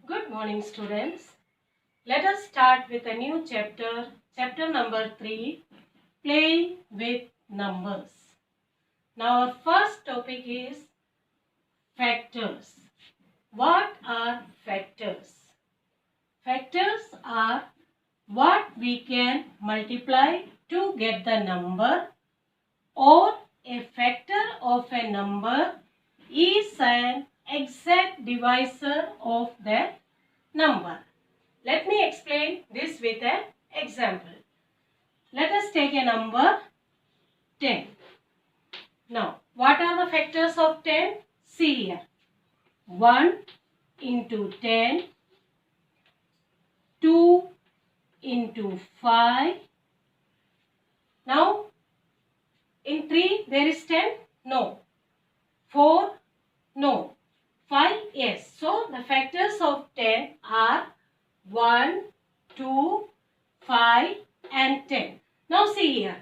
Good morning, students. Let us start with a new chapter, chapter number 3, Playing with Numbers. Now, our first topic is factors. What are factors? Factors are what we can multiply to get the number, or a factor of a number is an exact divisor of that number. Let me explain this with an example. Let us take a number 10. Now, what are the factors of 10? See here. 1 into 10, 2 into 5. Now, in 3 there is 10? No. 4? No. 5? Yes. So, the factors of 10 are 1, 2, 5 and 10. Now see here.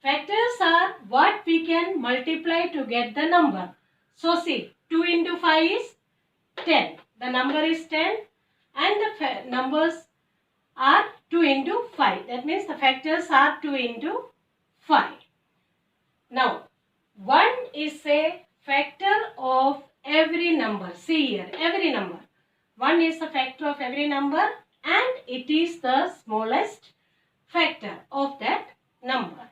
Factors are what we can multiply to get the number. So see, 2 into 5 is 10. The number is 10 and the numbers are 2 into 5. That means the factors are 2 into 5. Now, 1 is a factor of every number. See here, every number. 1 is a factor of every number and it is the smallest factor of that number.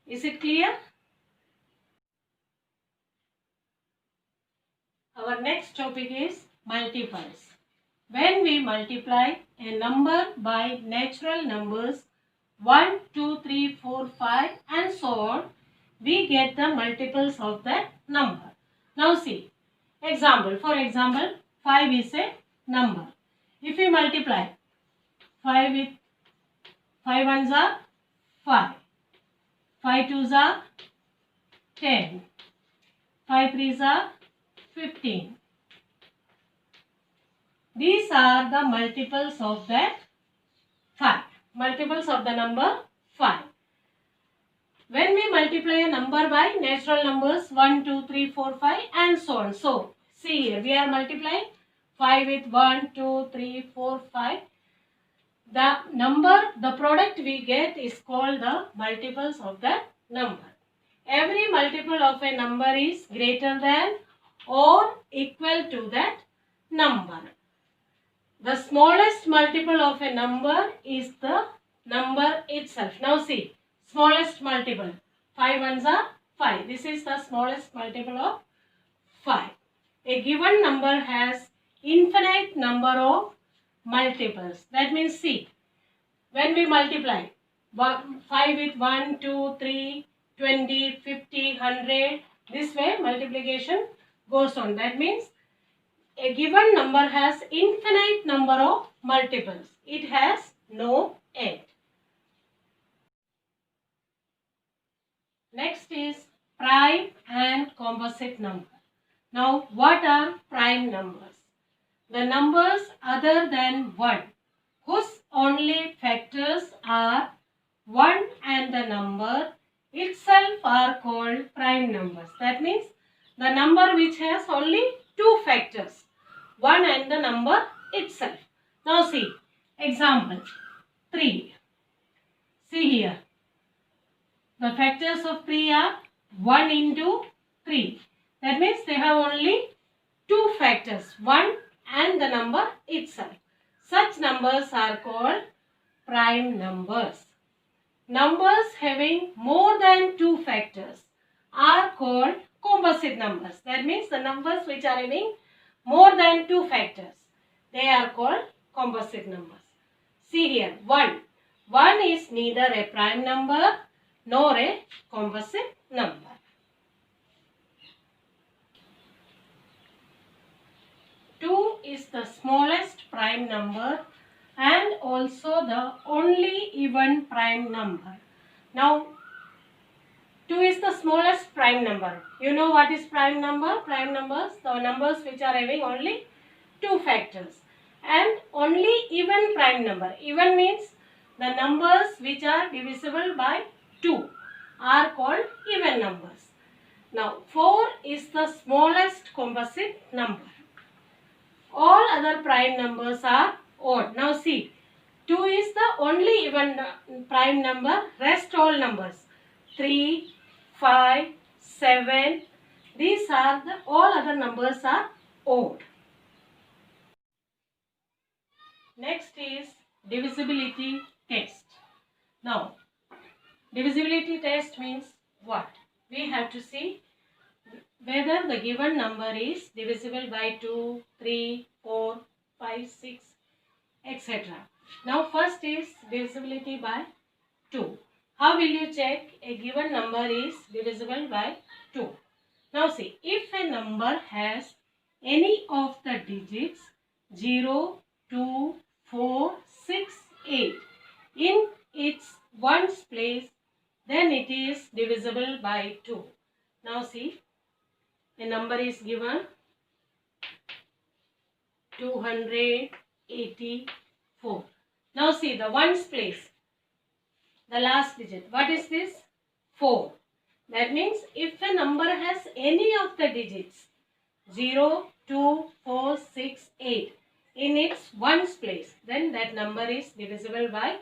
Is it clear? Our next topic is multiples. When we multiply a number by natural numbers 1, 2, 3, 4, 5 and so on, we get the multiples of that number. Now see, example. For example, 5 is a number. If we multiply 5 with 5 ones are 5, 5 twos are 10, 5 threes are 15. These are the multiples of that 5. Multiples of the number 5. When we multiply a number by natural numbers 1, 2, 3, 4, 5 and so on. So, see here, we are multiplying 5 with 1, 2, 3, 4, 5. The number, the product we get is called the multiples of that number. Every multiple of a number is greater than or equal to that number. The smallest multiple of a number is the number itself. Now see, smallest multiple. 5 ones are 5. This is the smallest multiple of 5. A given number has infinite number of multiples. That means see, when we multiply 5 with 1, 2, 3, 20, 50, 100, this way multiplication goes on. That means a given number has infinite number of multiples. It has no end. Next is prime and composite number. Now, what are prime numbers? The numbers other than 1, whose only factors are 1 and the number itself are called prime numbers. That means the number which has only 2 factors, 1 and the number itself. Now see, example 3. See here, the factors of 3 are 1 into 3. That means they have only 2 factors, 1 and the number itself. Such numbers are called prime numbers. Numbers having more than 2 factors are called composite numbers. That means the numbers which are having more than 2 factors, they are called composite numbers. See here, 1. 1 is neither a prime number nor a composite number. Is the smallest prime number and also the only even prime number. Now, 2 is the smallest prime number. You know what is prime number? Prime numbers, the numbers which are having only 2 factors. And only even prime number. Even means the numbers which are divisible by 2 are called even numbers. Now, 4 is the smallest composite number. all other prime numbers are odd. Now see, 2 is the only even prime number, rest all numbers 3, 5, 7, these are the all other numbers are odd. Next is divisibility test. Now divisibility test means what? We have to see whether the given number is divisible by 2, 3, 4, 5, 6, etc. Now first is divisibility by 2. How will you check a given number is divisible by 2? Now see, if a number has any of the digits 0, 2, 4, 6, 8 in its ones place, then it is divisible by 2. Now see, a number is given 284. Now see the ones place, the last digit. What is this? 4. That means if a number has any of the digits 0, 2, 4, 6, 8 in its ones place, then that number is divisible by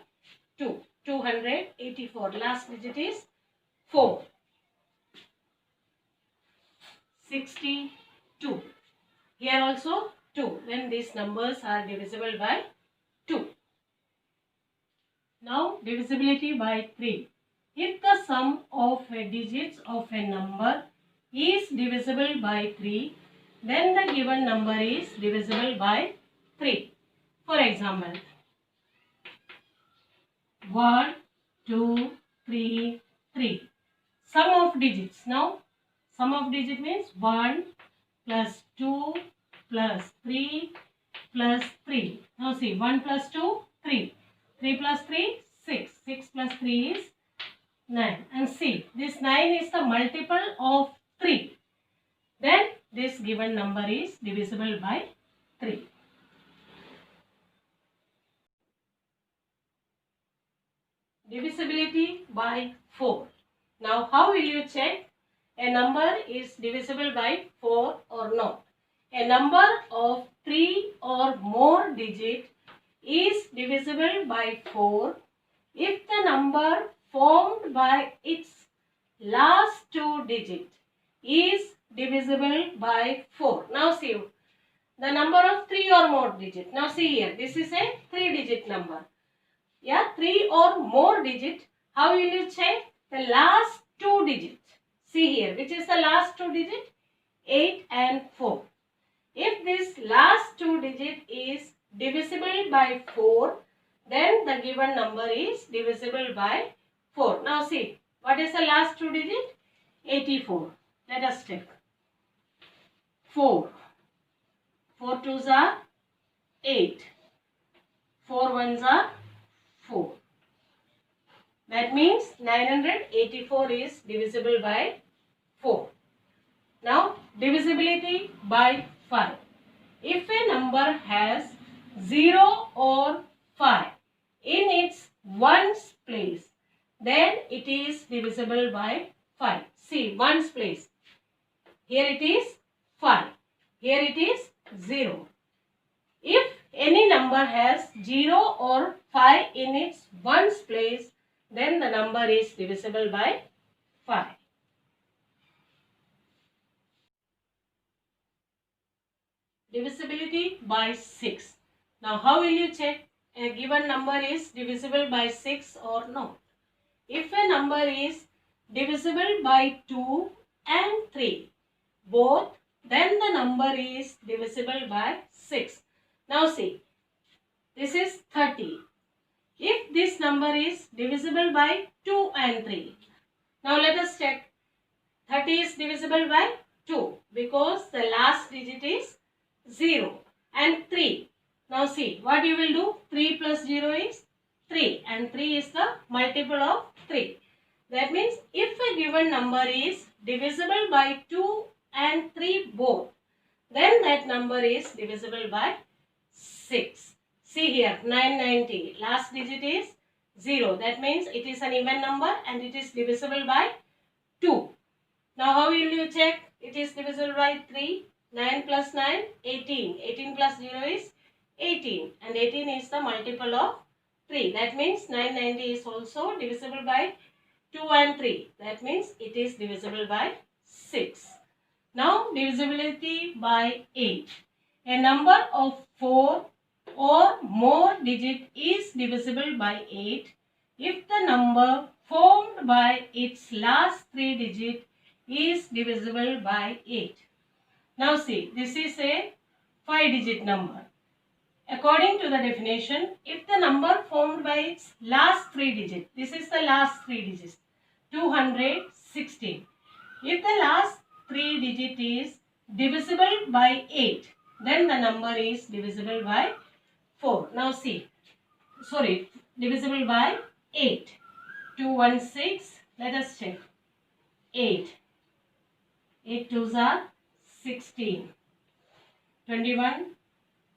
2. 284. Last digit is 4. 62. Here also 2. Then these numbers are divisible by 2. Now divisibility by 3. If the sum of digits of a number is divisible by 3, then the given number is divisible by 3. For example, 1, 2, 3, 3. Sum of digits. Now sum of digit means 1 plus 2 plus 3 plus 3. Now see, 1 plus 2, 3. 3 plus 3, 6. 6 plus 3 is 9. And see, this 9 is the multiple of 3. Then this given number is divisible by 3. Divisibility by 4. Now how will you check a number is divisible by 4 or not? A number of 3 or more digit is divisible by 4 if the number formed by its last 2 digit is divisible by 4. Now see, the number of 3 or more digit. Now see here, this is a 3 digit number. Yeah, 3 or more digit. How will you check? The last 2 digit. See here, which is the last 2 digit? 8 and 4. If this last 2 digit is divisible by 4, then the given number is divisible by 4. Now see, what is the last 2 digit? 84. Let us check. 4. 4 twos are 8. 4 ones are 4. That means 984 is divisible by 4. Now divisibility by 5. If a number has 0 or 5 in its ones place, then it is divisible by 5. See, ones place. Here it is 5. Here it is 0. If any number has 0 or 5 in its ones place, then the number is divisible by 5. Divisibility by 6. Now how will you check a given number is divisible by 6 or not? If a number is divisible by 2 and 3 both, then the number is divisible by 6. Now see, this is 30. If this number is divisible by 2 and 3, now let us check. 30 is divisible by 2 because the last digit is 0 and 3. Now see, what you will do? 3 plus 0 is 3 and 3 is the multiple of 3. That means if a given number is divisible by 2 and 3 both, then that number is divisible by 6. See here, 990. Last digit is 0. That means it is an even number and it is divisible by 2. Now how will you check it is divisible by 3? 9 plus 9, 18. 18 plus 0 is 18. And 18 is the multiple of 3. That means 990 is also divisible by 2 and 3. That means it is divisible by 6. Now divisibility by 8. A number of 4 or more digit is divisible by 8 if the number formed by its last 3 digit is divisible by 8. Now see, this is a 5 digit number. According to the definition, if the number formed by its last 3 digit, this is the last 3 digits, 216. If the last 3 digit is divisible by 8, then the number is divisible by 4. Now see, divisible by 8. 216, let us check. 8. 8 twos are 16. 21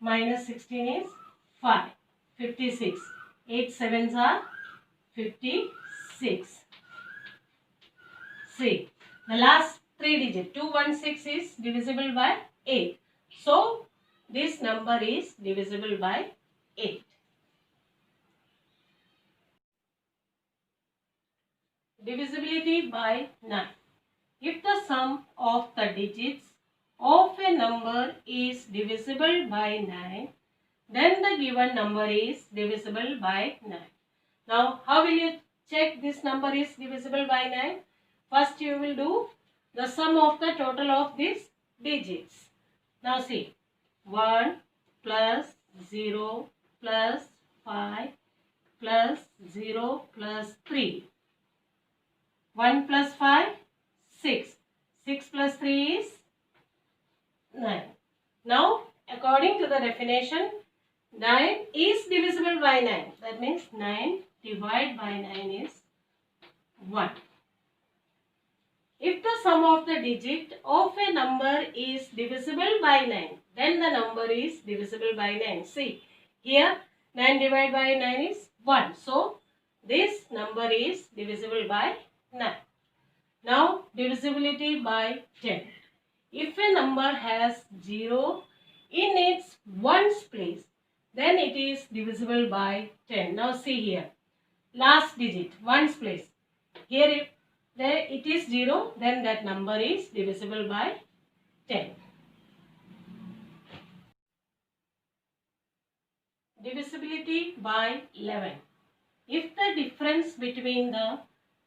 minus 16 is 5. 56. 8 sevens are 56. See, the last 3 digit 216 is divisible by 8. So, this number is divisible by 8. Divisibility by 9. If the sum of the digits of a number is divisible by 9, then the given number is divisible by 9. Now, how will you check this number is divisible by 9? First, you will do the sum of the total of these digits. Now, see, 1 plus 0 plus 5 plus 0 plus 3. 1 plus 5, 6. 6 plus 3 is 9. Now, according to the definition, 9 is divisible by 9. That means 9 divided by 9 is 1. If the sum of the digit of a number is divisible by 9, then the number is divisible by 9. See, here 9 divided by 9 is 1. So, this number is divisible by 9. Now, divisibility by 10. If a number has 0 in its ones place, then it is divisible by 10. Now, see here. Last digit, ones place. Here it is 0, then that number is divisible by 10. Divisibility by 11. If the difference between the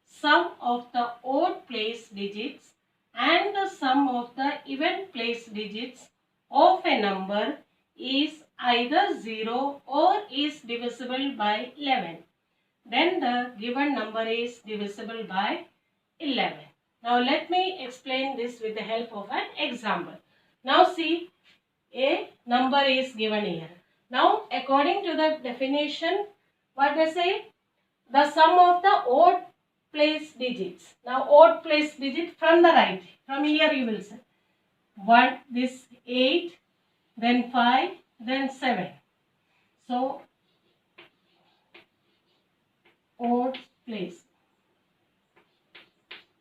sum of the odd place digits and the sum of the even place digits of a number is either 0 or is divisible by 11, then the given number is divisible by 11. Now let me explain this with the help of an example. Now see, a number is given here. Now according to the definition, what they say? The sum of the odd place digits. Now odd place digit from the right. From here you will say 1, this 8, then 5, then 7. So odd place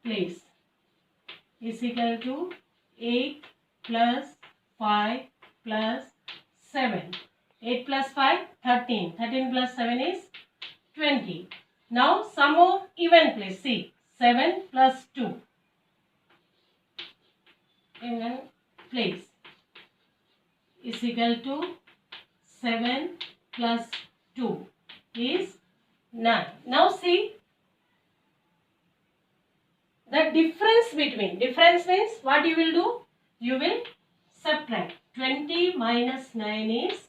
is equal to 8 plus 5 plus 7. 8 plus 5, 13. 13 plus 7 is 20. Now sum of even place. See, 7 plus 2. Even place is equal to 7 plus 2 is 9. Now see, the difference means what you will do? You will subtract. 20 minus 9 is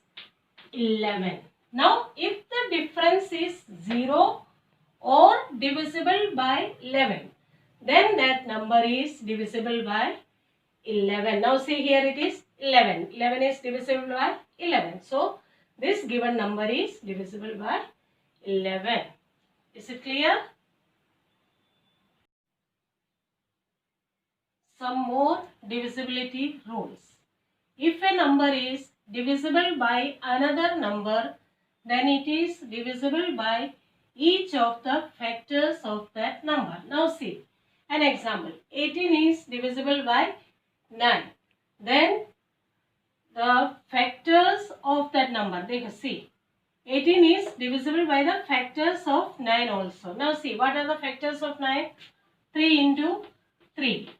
11. Now if the difference is 0 or divisible by 11, then that number is divisible by 11. Now see, here it is 11. 11 is divisible by 11. So this given number is divisible by 11. Is it clear? Some more divisibility rules. If a number is divisible by another number, then it is divisible by each of the factors of that number. Now see, an example. 18 is divisible by 9. Then the factors of that number. See, 18 is divisible by the factors of 9 also. Now see, what are the factors of 9? 3 into 3.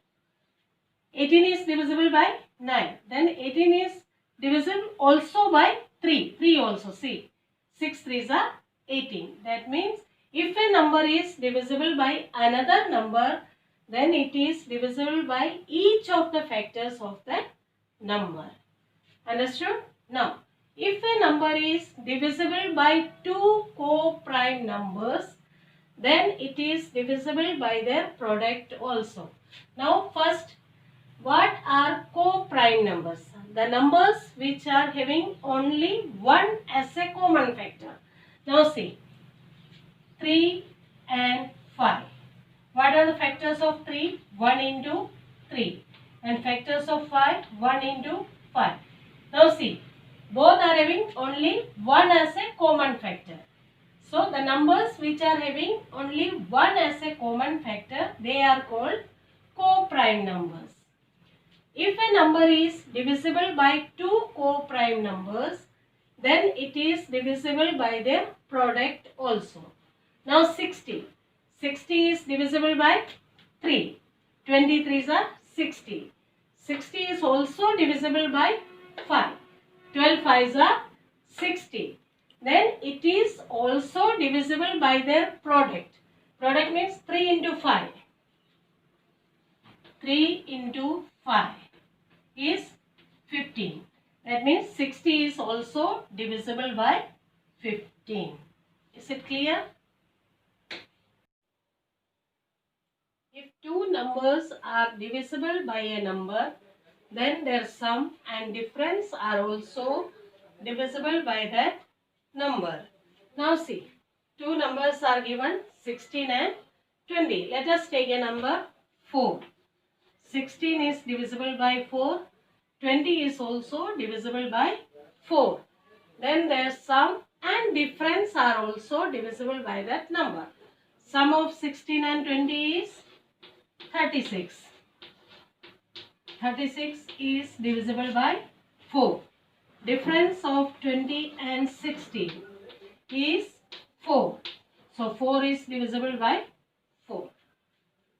18 is divisible by 9. Then 18 is divisible also by 3. 3 also. See, 6 3s are 18. That means if a number is divisible by another number, then it is divisible by each of the factors of that number. Understood? Now, if a number is divisible by two co-prime numbers, then it is divisible by their product also. Now, first, what are co-prime numbers? The numbers which are having only one as a common factor. Now see, 3 and 5. What are the factors of 3? 1 into 3. And factors of 5? 1 into 5. Now see, both are having only one as a common factor. So the numbers which are having only one as a common factor, they are called co-prime numbers. If a number is divisible by two co-prime numbers, then it is divisible by their product also. Now 60. 60 is divisible by 3. 23s are 60. 60 is also divisible by 5. 12 5s are 60. Then it is also divisible by their product. Product means 3 into 5. 3 into 5 is 15. That means 60 is also divisible by 15. Is it clear? If two numbers are divisible by a number, then their sum and difference are also divisible by that number. Now see, two numbers are given, 16 and 20. Let us take a number 4. 16 is divisible by 4. 20 is also divisible by 4. Then their sum and difference are also divisible by that number. Sum of 16 and 20 is 36. 36 is divisible by 4. Difference of 20 and 16 is 4. So 4 is divisible by 4.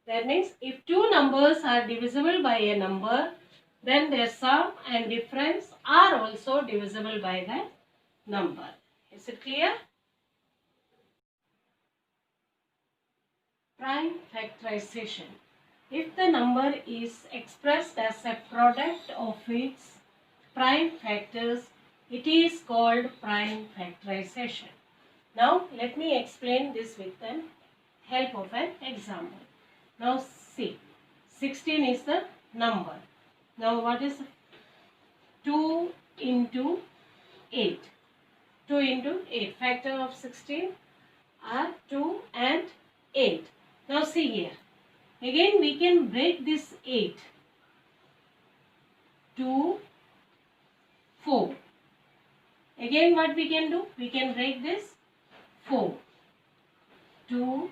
That means if two numbers are divisible by a number, then their sum and difference are also divisible by that number. Is it clear? Prime factorization. If the number is expressed as a product of its prime factors, it is called prime factorization. Now let me explain this with the help of an example. Now see, 16 is the number. Now what is 2 into 8? 2 into 8. Factor of 16 are 2 and 8. Now see here. Again we can break this 8 to 4. Again what we can do? We can break this 4 to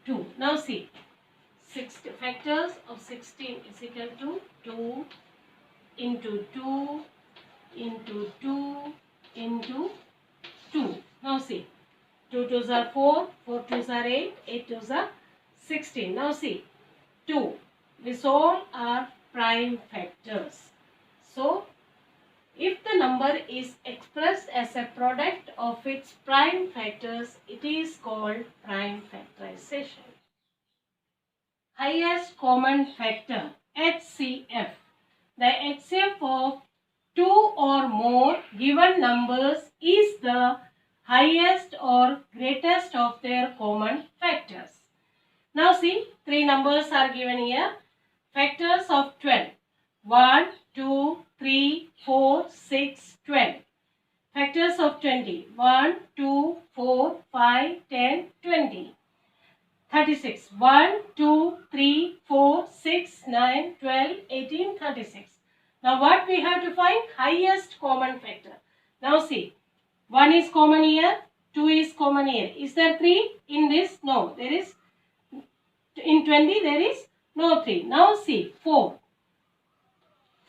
2. Now see, factors of 16 is equal to 2 into 2 into 2 into 2. Now see, 2 2s are 4, 4 2s are 8, 8 2s are 16. Now see, 2. These all are prime factors. So, if the number is expressed as a product of its prime factors, it is called prime factorization. Highest common factor, HCF. The HCF of two or more given numbers is the highest or greatest of their common factors. Now see, three numbers are given here. Factors of 12. 1, 2, 3, 4, 6, 12. Factors of 20. 1, 2, 4, 5, 10, 20. 36. 1, 2, 3, 4, 6, 9, 12, 18, 36. Now what we have to find? Highest common factor. Now see, 1 is common here, 2 is common here. Is there 3 in this? No, there is. In 20 there is no 3. Now see, 4.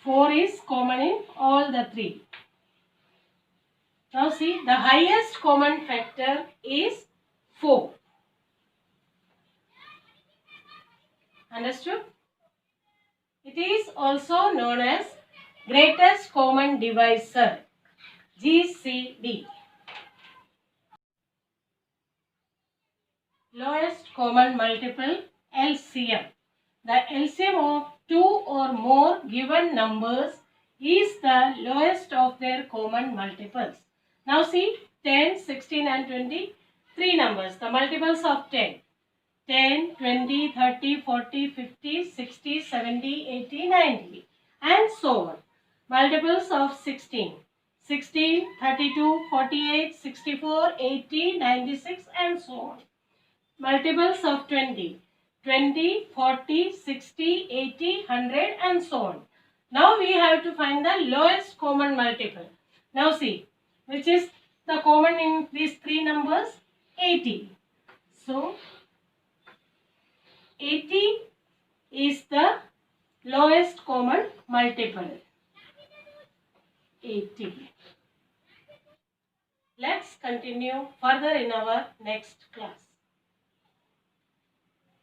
4 is common in all the three. Now see, the highest common factor is 4. Understood? It is also known as greatest common divisor, GCD. Lowest common multiple, LCM. The LCM of two or more given numbers is the lowest of their common multiples. Now see, 10, 16 and 20, three numbers, the multiples of 10. 10, 20, 30, 40, 50, 60, 70, 80, 90 and so on. Multiples of 16. 16, 32, 48, 64, 80, 96 and so on. Multiples of 20. 20, 40, 60, 80, 100 and so on. Now we have to find the lowest common multiple. Now see, which is the common in these three numbers? 80. So 80 is the lowest common multiple. 80. Let's continue further in our next class.